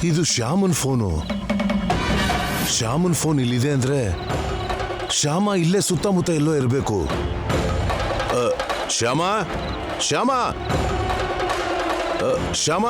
ಇದು ಶ್ಯಾಮನ್ phone. ಶ್ಯಾಮನ್ phone ಇಲ್ಲಿದೆ ಅಂದ್ರೆ ಶ್ಯಾಮ ಇಲ್ಲೇ ಸುತ್ತಮುತ್ತ ಎಲ್ಲೋ ಇರಬೇಕು. ಶ್ಯಾಮ ಶ್ಯಾಮ ಶ್ಯಾಮ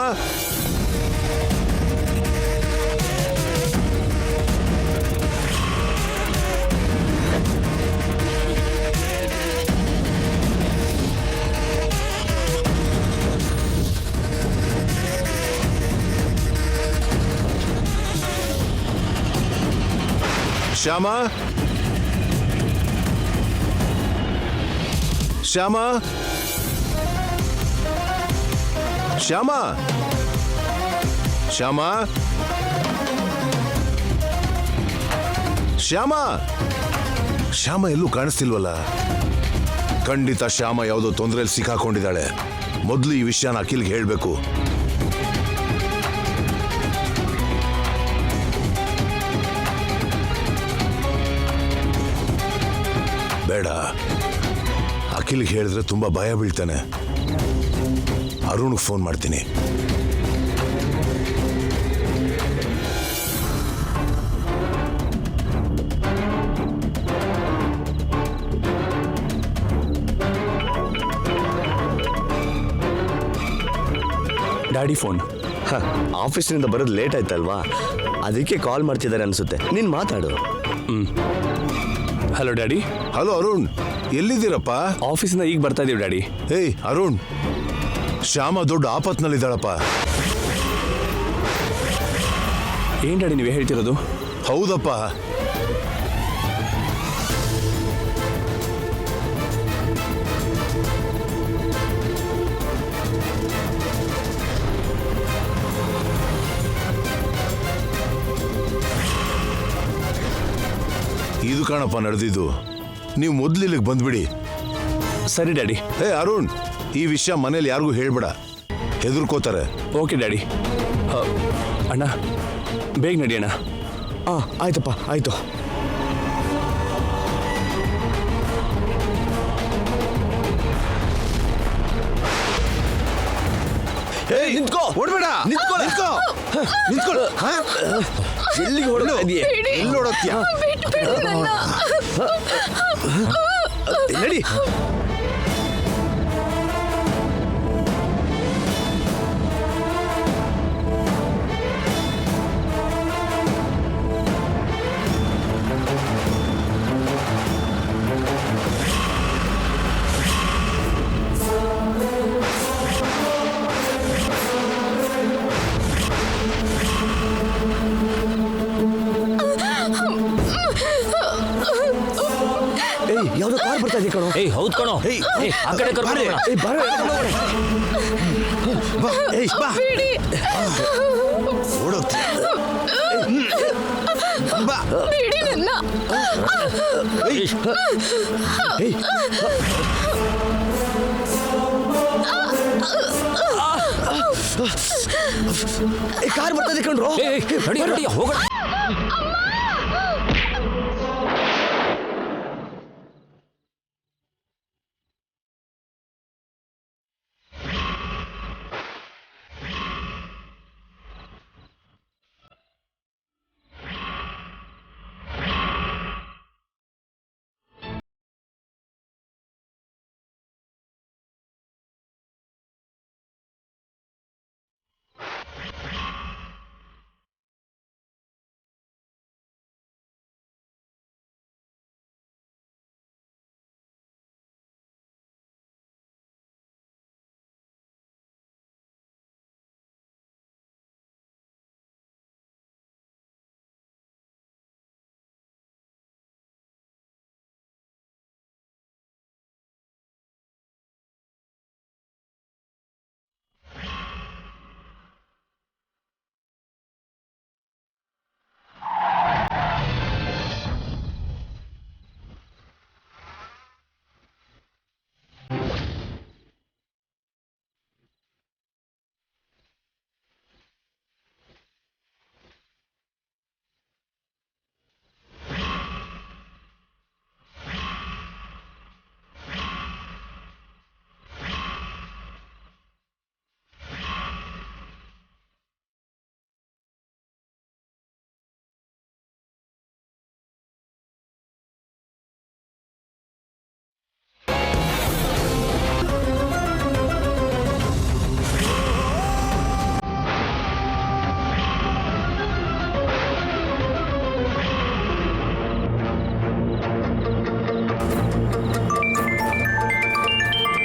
ಶ್ಯಾಮ ಶ್ಯಾಮ ಶ್ಯಾಮ ಶ್ಯಾಮ ಶ್ಯಾಮ ಶ್ಯಾಮ ಎಲ್ಲೂ ಕಾಣಿಸ್ತಿಲ್ವಲ್ಲ. ಖಂಡಿತ ಶ್ಯಾಮ ಯಾವುದೋ ತೊಂದರೆಯಲ್ಲಿ ಸಿಕ್ಕಾಕೊಂಡಿದ್ದಾಳೆ. ಮೊದಲು ಈ ವಿಷಯನ ಅಖಿಲ್ಗೆ ಹೇಳಬೇಕು. ಬೇಡ, ಅಖಿಲ್ಗೆ ಹೇಳಿದ್ರೆ ತುಂಬಾ ಭಯ ಬೀಳ್ತಾನೆ. ಅರುಣ್ಗೆ ಫೋನ್ ಮಾಡ್ತೀನಿ. Daddy phone. ಆಫೀಸ್ನಿಂದ ಬರೋದು ಲೇಟ್ ಆಯ್ತಲ್ವಾ, ಅದಕ್ಕೆ ಕಾಲ್ ಮಾಡ್ತಿದ್ದಾರೆ ಅನ್ಸುತ್ತೆ. ನೀನ್ ಮಾತಾಡು. Hello daddy. ಹಲೋ ಅರುಣ್, ಎಲ್ಲಿದ್ದೀರಪ್ಪ? ಆಫೀಸಿಂದ ಈಗ ಬರ್ತಾ ಇದೀವಿ ಡ್ಯಾಡಿ. ಏಯ್ ಅರುಣ್, ಶ್ಯಾಮ ದೊಡ್ಡ ಆಪತ್ನಲ್ಲಿದ್ದಾಳಪ್ಪ. ಏನ್ ಡ್ಯಾಡಿ ನೀವೇ ಹೇಳ್ತಿರೋದು? ಹೌದಪ್ಪ. ಇದು ಕಾಣಪ್ಪ ನಡೆದಿದ್ದು. ನೀವು ಮೊದ್ಲು ಇಲ್ಲಿಗೆ ಬಂದ್ಬಿಡಿ. ಸರಿ ಡ್ಯಾಡಿ. ಅರುಣ್, ಈ ವಿಷಯ ಮನೇಲಿ ಯಾರಿಗೂ ಹೇಳ್ಬೇಡ, ಹೆದರ್ಕೋತಾರೆ. Okay daddy. ಅಣ್ಣ ಬೇಗ ನಡಿಯೋಣ. ಆಯ್ತಪ್ಪ, ಆಯ್ತು. ನಿಂತ್ಕೋ, ಓಡ್ಬೇಡ. ನಿಂತ್ಕೋ, ನಿಂತ್ಕೋ, ನಿಂತ್ಕೋ. ಎಲ್ಲಿಗೆ ಹೊರಡು? ಎಲ್ಲಿ ಹೊಡೋತ್ಯಾ? ನಡಿ. ಯಾವ್ದೋ ಕಾರ್ ಬರ್ತಾ ಇದೆ ಕಣೋ. ಏಯ್ ಹೌದು ಕಣೋ. ಆ ಕಡೆ ಕರ್ಕೊಂಡು ಕಾರ್ ಬರ್ತಾ ಇದೆ ಕಣ್ರೋ. ಹೋಗೋಣ.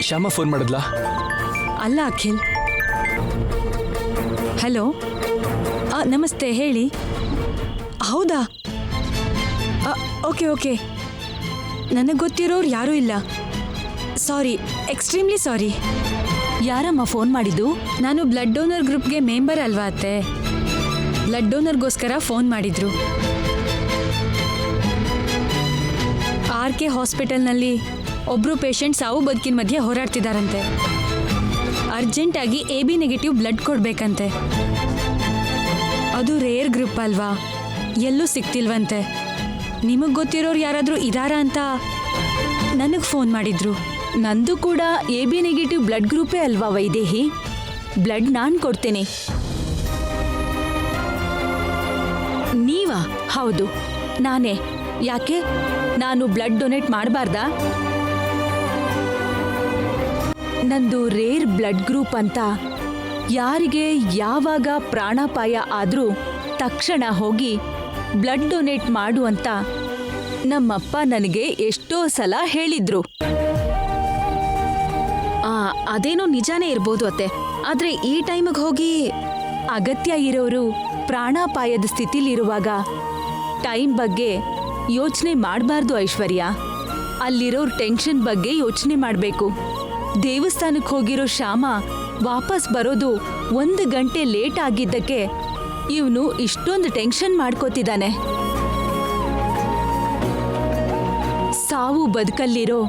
ಶ್ಯಾಮ ಫೋನ್ ಮಾಡಿದ್ಲಾ? ಅಲ್ಲ ಅಖಿಲ್. ಹಲೋ, ನಮಸ್ತೆ, ಹೇಳಿ. ಹೌದಾ? ಓಕೆ ಓಕೆ, ನನಗೆ ಗೊತ್ತಿರೋರು ಯಾರೂ ಇಲ್ಲ. ಸಾರಿ, ಎಕ್ಸ್ಟ್ರೀಮ್ಲಿ ಸಾರಿ. ಯಾರಮ್ಮ ಫೋನ್ ಮಾಡಿದ್ದು? ನಾನು ಬ್ಲಡ್ ಡೋನರ್ ಗ್ರೂಪ್ಗೆ ಮೆಂಬರ್ ಅಲ್ವಾ ಅತ್ತೆ. ಬ್ಲಡ್ ಡೋನರ್ಗೋಸ್ಕರ ಫೋನ್ ಮಾಡಿದ್ರು. RK ಹಾಸ್ಪಿಟಲ್ನಲ್ಲಿ ಒಬ್ಬರು ಪೇಷಂಟ್ ಸಾವು ಬದುಕಿನ ಮಧ್ಯೆ ಹೋರಾಡ್ತಿದ್ದಾರಂತೆ. ಅರ್ಜೆಂಟಾಗಿ AB ನೆಗೆಟಿವ್ ಬ್ಲಡ್ ಕೊಡಬೇಕಂತೆ. ಅದು ರೇರ್ ಗ್ರೂಪ್ ಅಲ್ವಾ, ಎಲ್ಲೂ ಸಿಗ್ತಿಲ್ವಂತೆ. ನಿಮಗೆ ಗೊತ್ತಿರೋರು ಯಾರಾದರೂ ಇದ್ದಾರಾ ಅಂತ ನನಗೆ ಫೋನ್ ಮಾಡಿದ್ರು. ನಂದು ಕೂಡ AB ನೆಗೆಟಿವ್ ಬ್ಲಡ್ ಗ್ರೂಪೇ ಅಲ್ವಾ ವೈದೇಹಿ. ಬ್ಲಡ್ ನಾನು ಕೊಡ್ತೇನೆ. ನೀವಾ? ಹೌದು, ನಾನೇ. ಯಾಕೆ, ನಾನು ಬ್ಲಡ್ ಡೊನೇಟ್ ಮಾಡಬಾರ್ದಾ? ನಂದು ರೇರ್ ಬ್ಲಡ್ ಗ್ರೂಪ್ ಅಂತ ಯಾರಿಗೆ ಯಾವಾಗ ಪ್ರಾಣಾಪಾಯ ಆದರೂ ತಕ್ಷಣ ಹೋಗಿ ಬ್ಲಡ್ ಡೊನೇಟ್ ಮಾಡು ಅಂತ ನಮ್ಮಪ್ಪ ನನಗೆ ಎಷ್ಟೋ ಸಲ ಹೇಳಿದ್ರು. ಅದೇನೋ ನಿಜಾನೇ ಇರ್ಬೋದು ಅತ್ತೆ, ಆದರೆ ಈ ಟೈಮಿಗೆ ಹೋಗಿ ಅಗತ್ಯ ಇರೋರು ಪ್ರಾಣಾಪಾಯದ ಸ್ಥಿತಿಲಿರುವಾಗ ಟೈಮ್ ಬಗ್ಗೆ ಯೋಚನೆ ಮಾಡಬಾರ್ದು ಐಶ್ವರ್ಯ. ಅಲ್ಲಿರೋರ್ ಟೆನ್ಷನ್ ಬಗ್ಗೆ ಯೋಚನೆ ಮಾಡಬೇಕು. ದೇವಸ್ಥಾನಕ್ಕೆ ಹೋಗಿರೋ ಶ್ಯಾಮ ವಾಪಸ್ ಬರೋದು 1 ಗಂಟೆ ಲೇಟ್ ಆಗಿದ್ದಕ್ಕೆ ಇವನು ಇಷ್ಟೊಂದು ಟೆನ್ಷನ್ ಮಾಡ್ಕೋತಿದ್ದಾನೆ. ಸಾವು ಬದುಕಲ್ಲಿರೋ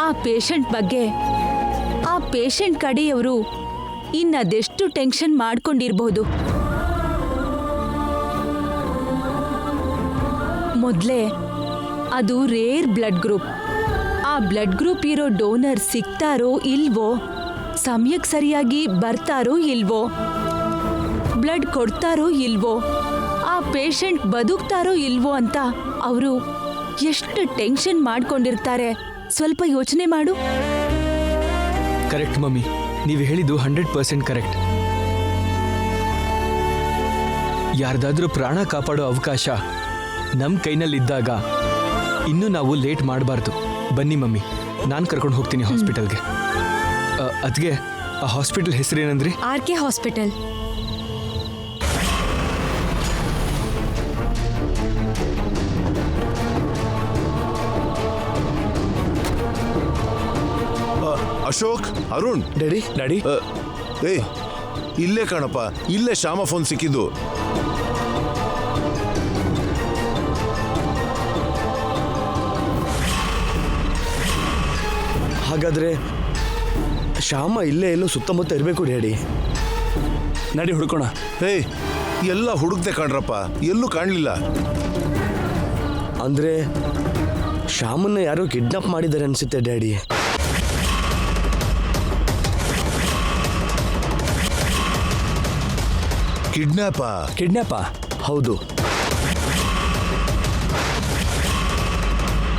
ಆ ಪೇಷಂಟ್ ಬಗ್ಗೆ ಆ ಪೇಷಂಟ್ ಕಡೆಯವರು ಇನ್ನದೆಷ್ಟು ಟೆನ್ಷನ್ ಮಾಡ್ಕೊಂಡಿರ್ಬೋದು. ಮೊದಲೇ ಅದು ರೇರ್ ಬ್ಲಡ್ ಗ್ರೂಪ್. ಆ ಬ್ಲಡ್ ಗ್ರೂಪ್ ಇರೋ ಡೋನರ್ ಸಿಗ್ತಾರೋ ಇಲ್ವೋ, ಸಮಯಕ್ಕೆ ಸರಿಯಾಗಿ ಬರ್ತಾರೋ ಇಲ್ವೋ, ಬ್ಲಡ್ ಕೊಡ್ತಾರೋ ಇಲ್ವೋ, ಆ ಪೇಷಂಟ್ ಬದುಕ್ತಾರೋ ಇಲ್ವೋ ಅಂತ ಅವರು ಎಷ್ಟು ಟೆನ್ಷನ್ ಮಾಡ್ಕೊಂಡಿರ್ತಾರೆ. ಸ್ವಲ್ಪ ಯೋಚನೆ ಮಾಡು. ಕರೆಕ್ಟ್ ಮಮ್ಮಿ, ನೀವು ಹೇಳಿದ್ದು 100% ಕರೆಕ್ಟ್. ಯಾರ್ದಾದ್ರೂ ಪ್ರಾಣ ಕಾಪಾಡೋ ಅವಕಾಶ ನಮ್ಮ ಕೈನಲ್ಲಿದ್ದಾಗ ಇನ್ನೂ ನಾವು ಲೇಟ್ ಮಾಡಬಾರ್ದು. ಬನ್ನಿ ಮಮ್ಮಿ, ನಾನು ಕರ್ಕೊಂಡು ಹೋಗ್ತೀನಿ ಹಾಸ್ಪಿಟಲ್ಗೆ. ಅದ್ಗೆ ಆ ಹಾಸ್ಪಿಟಲ್ ಹೆಸರೇನಂದ್ರಿ? RK hospital. Ashok, Arun, daddy. Daddy, ಇಲ್ಲೇ ಕಾಣಪ್ಪ, ಇಲ್ಲೇ ಶ್ಯಾಮ ಫೋನ್ ಸಿಕ್ಕಿದ್ದು. ಹಾಗಾದ್ರೆ ಶ್ಯಾಮ ಇಲ್ಲೇ ಎಲ್ಲೋ ಸುತ್ತಮುತ್ತ ಇರಬೇಕು ಡ್ಯಾಡಿ. ನಡಿ ಹುಡ್ಕೋಣ. ಎಲ್ಲ ಹುಡುಕ್ದೆ ಕಾಣ್ರಪ್ಪ, ಎಲ್ಲೂ ಕಾಣಲಿಲ್ಲ. ಅಂದ್ರೆ ಶ್ಯಾಮನ್ನ ಯಾರೋ ಕಿಡ್ನಾಪ್ ಮಾಡಿದ್ದಾರೆ ಅನ್ಸುತ್ತೆ ಡ್ಯಾಡಿ. ಕಿಡ್ನಾಪಾ? ಹೌದು.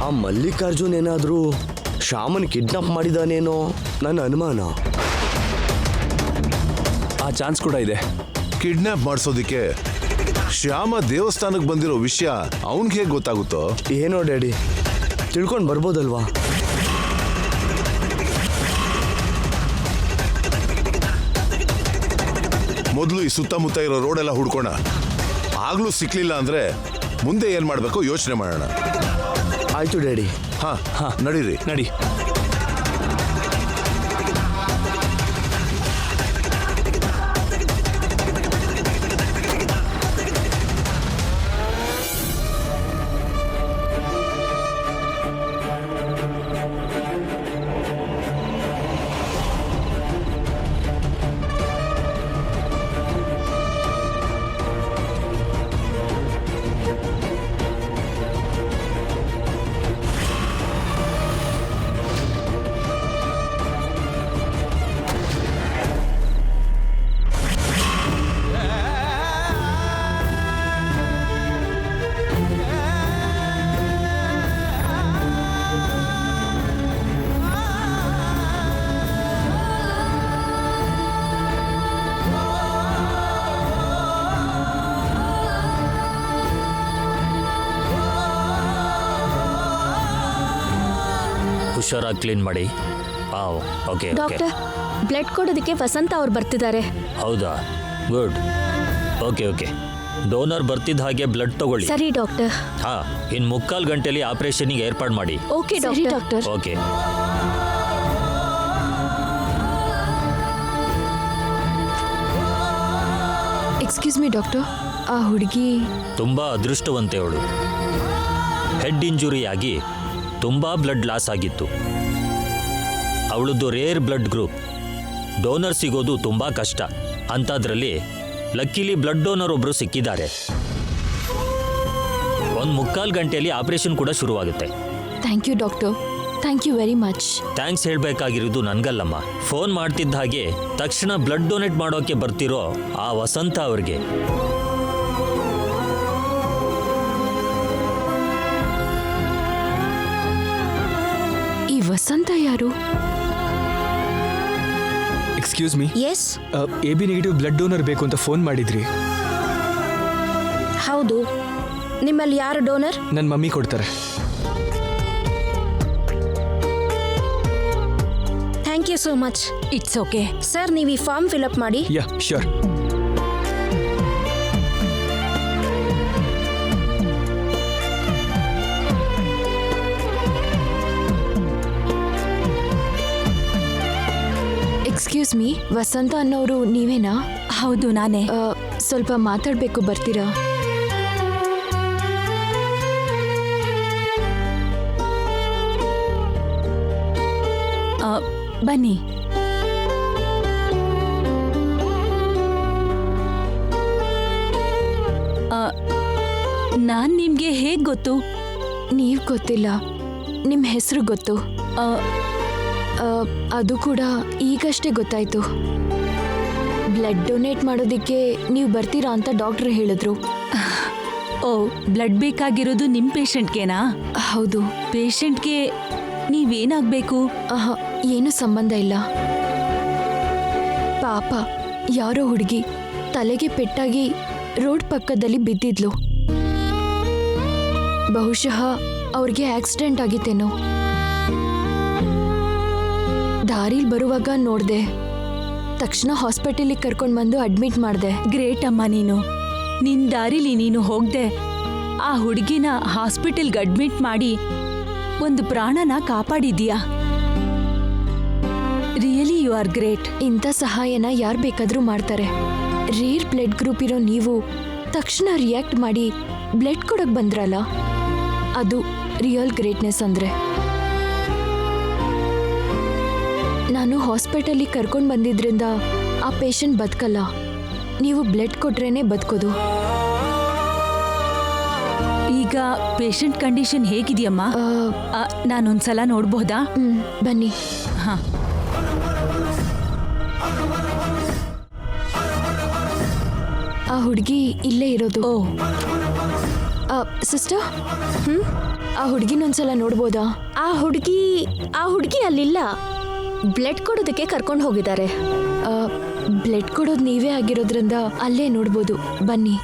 ಆ ಮಲ್ಲಿಕಾರ್ಜುನ್ ಏನಾದರೂ ಶ್ಯಾಮನ್ ಕಿಡ್ನಾಪ್ ಮಾಡಿದಾನೇನೋ ನನ್ನ ಅನುಮಾನ. ಆ ಚಾನ್ಸ್ ಕೂಡ ಇದೆ. ಕಿಡ್ನಾಪ್ ಮಾಡಿಸೋದಿಕ್ಕೆ ಶ್ಯಾಮ ದೇವಸ್ಥಾನಕ್ಕೆ ಬಂದಿರೋ ವಿಷಯ ಅವನ್ಗೆ ಹೇಗೆ ಗೊತ್ತಾಗುತ್ತೋ ಏನೋ ಡ್ಯಾಡಿ, ತಿಳ್ಕೊಂಡು ಬರ್ಬೋದಲ್ವಾ? ಮೊದಲು ಈ ಸುತ್ತಮುತ್ತ ಇರೋ ರೋಡೆಲ್ಲ ಹುಡ್ಕೋಣ. ಆಗ್ಲೂ ಸಿಕ್ಲಿಲ್ಲ ಅಂದ್ರೆ ಮುಂದೆ ಏನ್ ಮಾಡ್ಬೇಕು ಯೋಚನೆ ಮಾಡೋಣ. ಆಯ್ತು ಡ್ಯಾಡಿ. ಹಾ, ನಡೀರಿ. ನಡಿ. ಹುಷಾರಾಗಿ ಕ್ಲೀನ್ ಮಾಡಿ. ಆ ಹಾಂ ಓಕೆ ಓಕೆ ಡಾಕ್ಟರ್ ಬ್ಲಡ್ ಕೊಡೋದಕ್ಕೆ ವಸಂತ ಅವ್ರು ಬರ್ತಿದ್ದಾರೆ. ಹೌದಾ ಗುಡ್. ಓಕೆ ಓಕೆ, ಡೋನರ್ ಬರ್ತಿದ್ದ ಹಾಗೆ ಬ್ಲಡ್ ತಗೊಳ್ಳಿ. ಸರಿ ಡಾಕ್ಟರ್. ಹಾಂ, ಇನ್ನು 3/4 ಗಂಟೆಲಿ ಆಪರೇಷನ್ಗೆ ಏರ್ಪಾಡು ಮಾಡಿ. Okay doctor. Okay. Excuse me doctor, ಆ ಹುಡುಗಿ ತುಂಬ ಅದೃಷ್ಟವಂತೆ ಅವಳು. ಹೆಡ್ ಇಂಜುರಿ ಆಗಿ ತುಂಬ ಬ್ಲಡ್ ಲಾಸ್ ಆಗಿತ್ತು. ಅವಳದ್ದು ರೇರ್ ಬ್ಲಡ್ ಗ್ರೂಪ್. ಡೋನರ್ ಸಿಗೋದು ತುಂಬ ಕಷ್ಟ. ಅಂಥದ್ರಲ್ಲಿ ಲಕ್ಕಿಲಿ ಬ್ಲಡ್ ಡೋನರ್ ಒಬ್ಬರು ಸಿಕ್ಕಿದ್ದಾರೆ. 1/4 ಗಂಟೆಯಲ್ಲಿ ಆಪರೇಷನ್ ಕೂಡ ಶುರುವಾಗುತ್ತೆ. Thank you doctor, thank you very much. Thanks ಹೇಳಬೇಕಾಗಿರೋದು ನನಗಲ್ಲಮ್ಮ. ಫೋನ್ ಮಾಡ್ತಿದ್ದ ಹಾಗೆ ತಕ್ಷಣ ಬ್ಲಡ್ ಡೊನೇಟ್ ಮಾಡೋಕ್ಕೆ ಬರ್ತಿರೋ ಆ ವಸಂತ ಅವ್ರಿಗೆ. ಈ ವಸಂತ ಯಾರು? Excuse me, yes. AB negative blood donor ಬೇಕು ಅಂತ ಫೋನ್ ಮಾಡಿದ್ರಿ. ಹೌದು, ನಿಮ್ಮಲ್ಲಿ ಯಾರು ಡೋನರ್? ನನ್ನ ಮಮ್ಮಿ ಕೊಡ್ತಾರೆ. Thank you so much. It's okay. Sir, ನೀವು ಈ ಫಾರ್ಮ್ ಫಿಲಪ್ ಮಾಡಿ. Yeah sure. Excuse me, Vasantha ಅನ್ನೋರು ನೀವೇನಾ? ಹೌದು, ನಾನೇ. ಸ್ವಲ್ಪ ಮಾತಾಡಬೇಕು, ಬರ್ತೀರಾ? ಬನ್ನಿ. ನಾನ್ ನಿಮ್ಗೆ ಹೇಗ್ ಗೊತ್ತು? ನೀವು ಗೊತ್ತಿಲ್ಲ, ನಿಮ್ಮ ಹೆಸರು ಗೊತ್ತು. ಅದು ಕೂಡ ಈಗಷ್ಟೇ ಗೊತ್ತಾಯ್ತು. ಬ್ಲಡ್ ಡೊನೇಟ್ ಮಾಡೋದಕ್ಕೆ ನೀವು ಬರ್ತೀರಾ ಅಂತ ಡಾಕ್ಟರ್ ಹೇಳಿದ್ರು. ಓ, ಬ್ಲಡ್ ಬೇಕಾಗಿರೋದು ನಿಮ್ ಪೇಷಂಟ್ಗೆನಾ? ಹೌದು. ಪೇಷಂಟ್ಗೆ ನೀವೇನಾಗಬೇಕು? ಏನು ಸಂಬಂಧ ಇಲ್ಲ. ಪಾಪ, ಯಾರೋ ಹುಡುಗಿ ತಲೆಗೆ ಪೆಟ್ಟಾಗಿ ರೋಡ್ ಪಕ್ಕದಲ್ಲಿ ಬಿದ್ದಿದ್ಲು. ಬಹುಶಃ ಅವ್ರಿಗೆ ಆಕ್ಸಿಡೆಂಟ್ ಆಗಿತ್ತೇನೋ. ದಾರಿಲಿ ಬರುವಾಗ ನೋಡ್ದೆ. ತಕ್ಷಣ ಹಾಸ್ಪಿಟಲಿಗೆ ಕರ್ಕೊಂಡು ಬಂದು ಅಡ್ಮಿಟ್ ಮಾಡಿದೆ. ಗ್ರೇಟ್ ಅಮ್ಮ ನೀನು. ನಿನ್ ದಾರಿಲಿ ನೀನು ಹೋಗ್ದೆ ಆ ಹುಡುಗಿನ ಹಾಸ್ಪಿಟಲ್ಗೆ ಅಡ್ಮಿಟ್ ಮಾಡಿ ಒಂದು ಪ್ರಾಣನ ಕಾಪಾಡಿದ್ಯಾ. Really you are great. ಇಂಥ ಸಹಾಯನ ಯಾರು ಬೇಕಾದರೂ ಮಾಡ್ತಾರೆ. ರೇರ್ ಬ್ಲಡ್ ಗ್ರೂಪ್ ಇರೋ ನೀವು ತಕ್ಷಣ ರಿಯಾಕ್ಟ್ ಮಾಡಿ ಬ್ಲಡ್ ಕೊಡೋಕೆ ಬಂದ್ರಲ್ಲ, ಅದು ರಿಯಲ್ ಗ್ರೇಟ್ನೆಸ್ ಅಂದರೆ. ನಾನು ಹಾಸ್ಪಿಟಲಿಗೆ ಕರ್ಕೊಂಡು ಬಂದಿದ್ರಿಂದ ಆ ಪೇಷಂಟ್ ಬದುಕಲ್ಲ. ನೀವು ಬ್ಲಡ್ ಕೊಟ್ರೇನೆ ಬದುಕೋದು. ಈಗ ಪೇಷಂಟ್ ಕಂಡೀಷನ್ ಹೇಗಿದೆಯಮ್ಮ? ನಾನೊಂದ್ಸಲ ನೋಡ್ಬೋದಾ? ಬನ್ನಿ. ಹಾ. ಆ ಹುಡುಗಿ ಇಲ್ಲೇ ಇರೋದು. ಓ ಸಿಸ್ಟರ್, ಆ ಹುಡುಗಿನೊಂದ್ಸಲ ನೋಡ್ಬೋದಾ? ಆ ಹುಡುಗಿ ಅಲ್ಲಿಲ್ಲ. ಬ್ಲಡ್ ಕೊಡೋದಕ್ಕೆ ಕರ್ಕೊಂಡು ಹೋಗಿದ್ದಾರೆ. ಬ್ಲಡ್ ಕೊಡೋದು ನೀವೇ ಆಗಿರೋದ್ರಿಂದ ಅಲ್ಲೇ ನೋಡ್ಬೋದು. ಬನ್ನಿ.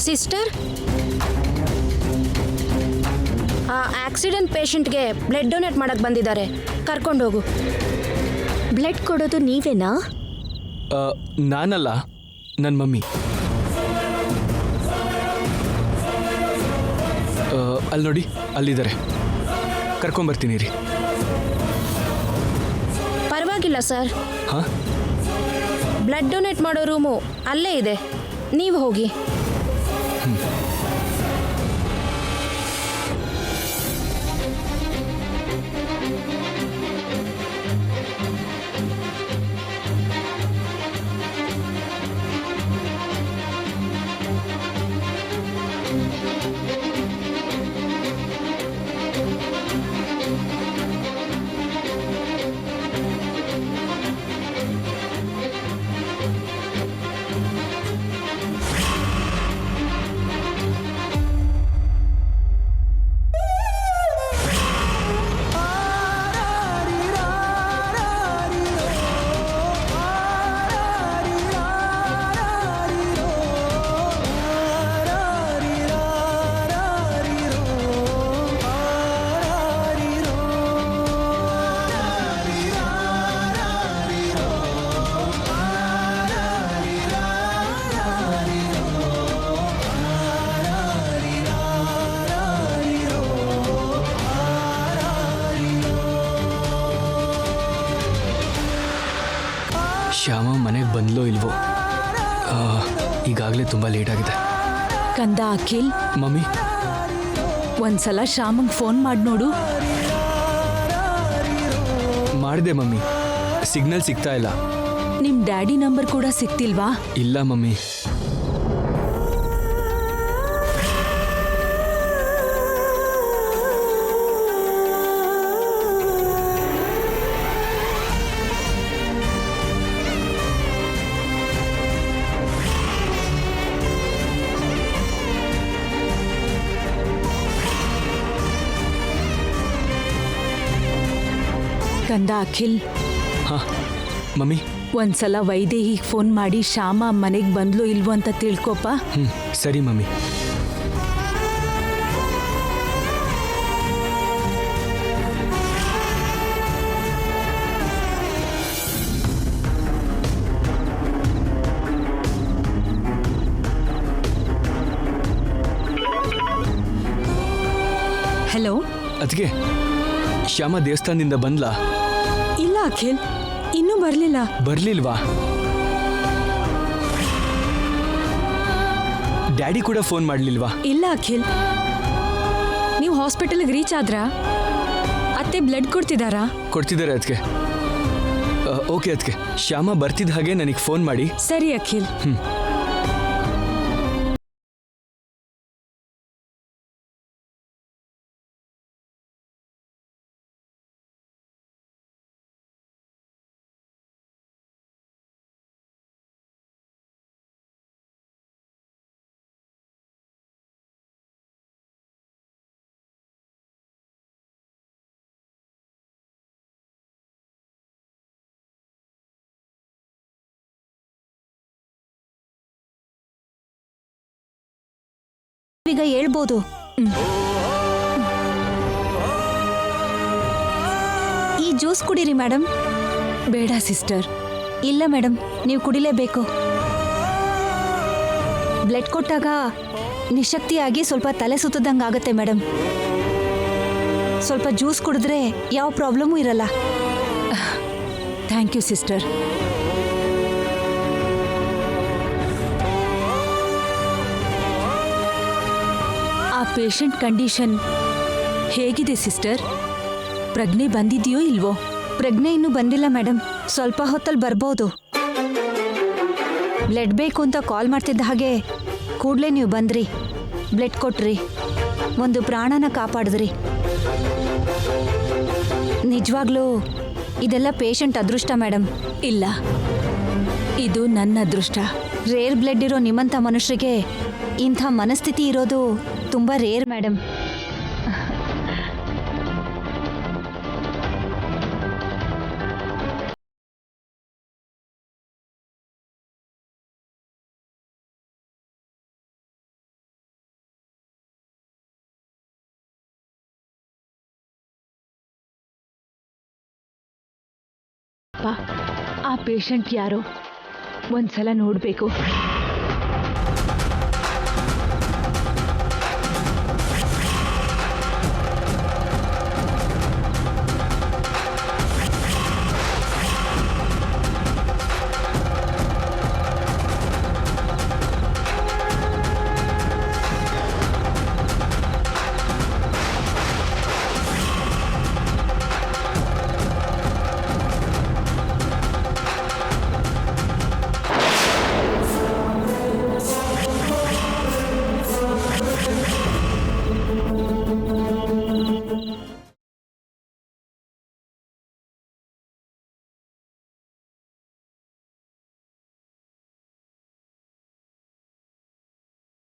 ಸಿಸ್ಟರ್, ಆ ಆಕ್ಸಿಡೆಂಟ್ ಪೇಷಂಟ್ಗೆ ಬ್ಲಡ್ ಡೊನೇಟ್ ಮಾಡಕ್ಕೆ ಬಂದಿದ್ದಾರೆ. ಕರ್ಕೊಂಡೋಗು. ಬ್ಲಡ್ ಕೊಡೋದು ನೀವೇನಾ? ನಾನಲ್ಲ, ನನ್ನ ಮಮ್ಮಿ. ಅಲ್ಲಿ ನೋಡಿ, ಅಲ್ಲಿದ್ದಾರೆ. ಕರ್ಕೊಂಬರ್ತೀನಿ ರೀ. ಪರವಾಗಿಲ್ಲ ಸರ್. ಹಾಂ, ಬ್ಲಡ್ ಡೊನೇಟ್ ಮಾಡೋ ರೂಮು ಅಲ್ಲೇ ಇದೆ, ನೀವು ಹೋಗಿ. ಸರಿ. ಬ್ಲಡ್ ಡೊನೇಟ್ ಮಾಡೋ ರೂಮು ಅಲ್ಲೇ ಇದೆ, ನೀವು ಹೋಗಿ. ಪರವಾಗಿಲ್ಲ ಸರ್. ಬ್ಲಡ್ ಡೊನೇಟ್ ಮಾಡೋ ರೂಮು ಅಲ್ಲೇ ಇದೆ, ನೀವು ಹೋಗಿ. ಸರಿ. ಶ್ಯಾಮ ಮನೆಗೆ ಬಂದ್ಲೋ ಇಲ್ವೋ? ಈಗಾಗಲೇ ತುಂಬ ಲೇಟ್ ಆಗಿದೆ. ಕಂದ ಅಖಿಲ್, ಮಮ್ಮಿ, ಒಂದ್ಸಲ ಶ್ಯಾಮಂಗ್ ಫೋನ್ ಮಾಡಿ ನೋಡು. ಮಾಡಿದೆ ಮಮ್ಮಿ, ಸಿಗ್ನಲ್ ಸಿಗ್ತಾ ಇಲ್ಲ. ನಿಮ್ ಡ್ಯಾಡಿ ನಂಬರ್ ಕೂಡ ಸಿಕ್ತಿಲ್ವಾ? ಇಲ್ಲ ಮಮ್ಮಿ. ಕಂದ ಅಖಿಲ್, ಹಾಂ ಮಮ್ಮಿ. ಒಂದ್ಸಲ ವೈದೇಹಿಗೆ ಫೋನ್ ಮಾಡಿ ಶ್ಯಾಮ ಮನೆಗೆ ಬಂದ್ಲು ಇಲ್ವೋ ಅಂತ ತಿಳ್ಕೊಪ್ಪ. ಸರಿ ಮಮ್ಮಿ. ಹಲೋ. ಅದಕ್ಕೆ ಶ್ಯಾಮ ದೇವಸ್ಥಾನದಿಂದ ಬಂದ್ಲಾ? ಇಲ್ಲ ಅಖಿಲ್, ಇನ್ನೂ ಬರಲಿಲ್ಲ. ಬರ್ಲಿಲ್ವಾ? ಡ್ಯಾಡಿ ಕೂಡ ಫೋನ್ ಮಾಡ್ಲಿಲ್ವಾ? ಇಲ್ಲ ಅಖಿಲ್. ನೀವು ಹಾಸ್ಪಿಟಲ್ಗೆ ರೀಚ್ ಆದ್ರಾ? ಅತ್ತೆ ಬ್ಲಡ್ ಕೊಡ್ತಿದ್ದಾರಾ? ಕೊಡ್ತಿದ್ದಾರೆ ಅದಕ್ಕೆ. ಓಕೆ ಅದಕ್ಕೆ, ಶ್ಯಾಮ ಬರ್ತಿದ್ದ ಹಾಗೆ ನನಗೆ ಫೋನ್ ಮಾಡಿ. ಸರಿ ಅಖಿಲ್. ಈಗ ಹೇಳ್ಬೋದು. ಈ ಜ್ಯೂಸ್ ಕುಡೀರಿ ಮೇಡಮ್. ಬೇಡ ಸಿಸ್ಟರ್. ಇಲ್ಲ ಮೇಡಮ್, ನೀವು ಕುಡಿಲೇಬೇಕು. ಬ್ಲಡ್ ಕೊಟ್ಟಾಗ ನಿಶಕ್ತಿಯಾಗಿ ಸ್ವಲ್ಪ ತಲೆ ಸುತ್ತದಂಗೆ ಆಗುತ್ತೆ ಮೇಡಮ್. ಸ್ವಲ್ಪ ಜ್ಯೂಸ್ ಕುಡಿದ್ರೆ ಯಾವ ಪ್ರಾಬ್ಲಮೂ ಇರಲ್ಲ. Thank you sister. ಆ ಪೇಷಂಟ್ ಕಂಡೀಷನ್ ಹೇಗಿದೆ ಸಿಸ್ಟರ್? ಪ್ರಜ್ಞೆ ಬಂದಿದೆಯೋ ಇಲ್ವೋ? ಪ್ರಜ್ಞೆ ಇನ್ನೂ ಬಂದಿಲ್ಲ ಮೇಡಮ್. ಸ್ವಲ್ಪ ಹೊತ್ತಲ್ಲಿ ಬರ್ಬೋದು. ಬ್ಲಡ್ ಬೇಕು ಅಂತ ಕಾಲ್ ಮಾಡ್ತಿದ್ದ ಹಾಗೆ ಕೂಡಲೇ ನೀವು ಬಂದ್ರಿ, ಬ್ಲಡ್ ಕೊಟ್ರಿ, ಒಂದು ಪ್ರಾಣನ ಕಾಪಾಡಿದ್ರಿ. ನಿಜವಾಗ್ಲೂ ಇದೆಲ್ಲ ಪೇಷಂಟ್ ಅದೃಷ್ಟ ಮೇಡಮ್. ಇಲ್ಲ, ಇದು ನನ್ನ ಅದೃಷ್ಟ. ರೇರ್ ಬ್ಲಡ್ ಇರೋ ನಿಮ್ಮಂಥ ಮನುಷ್ಯರಿಗೆ ಇಂಥ ಮನಸ್ಥಿತಿ ಇರೋದು ತುಂಬ ರೇರ್ ಮೇಡಮ್. ಆ ಪೇಷಂಟ್ ಯಾರೋ ಒಂದ್ಸಲ ನೋಡಬೇಕು.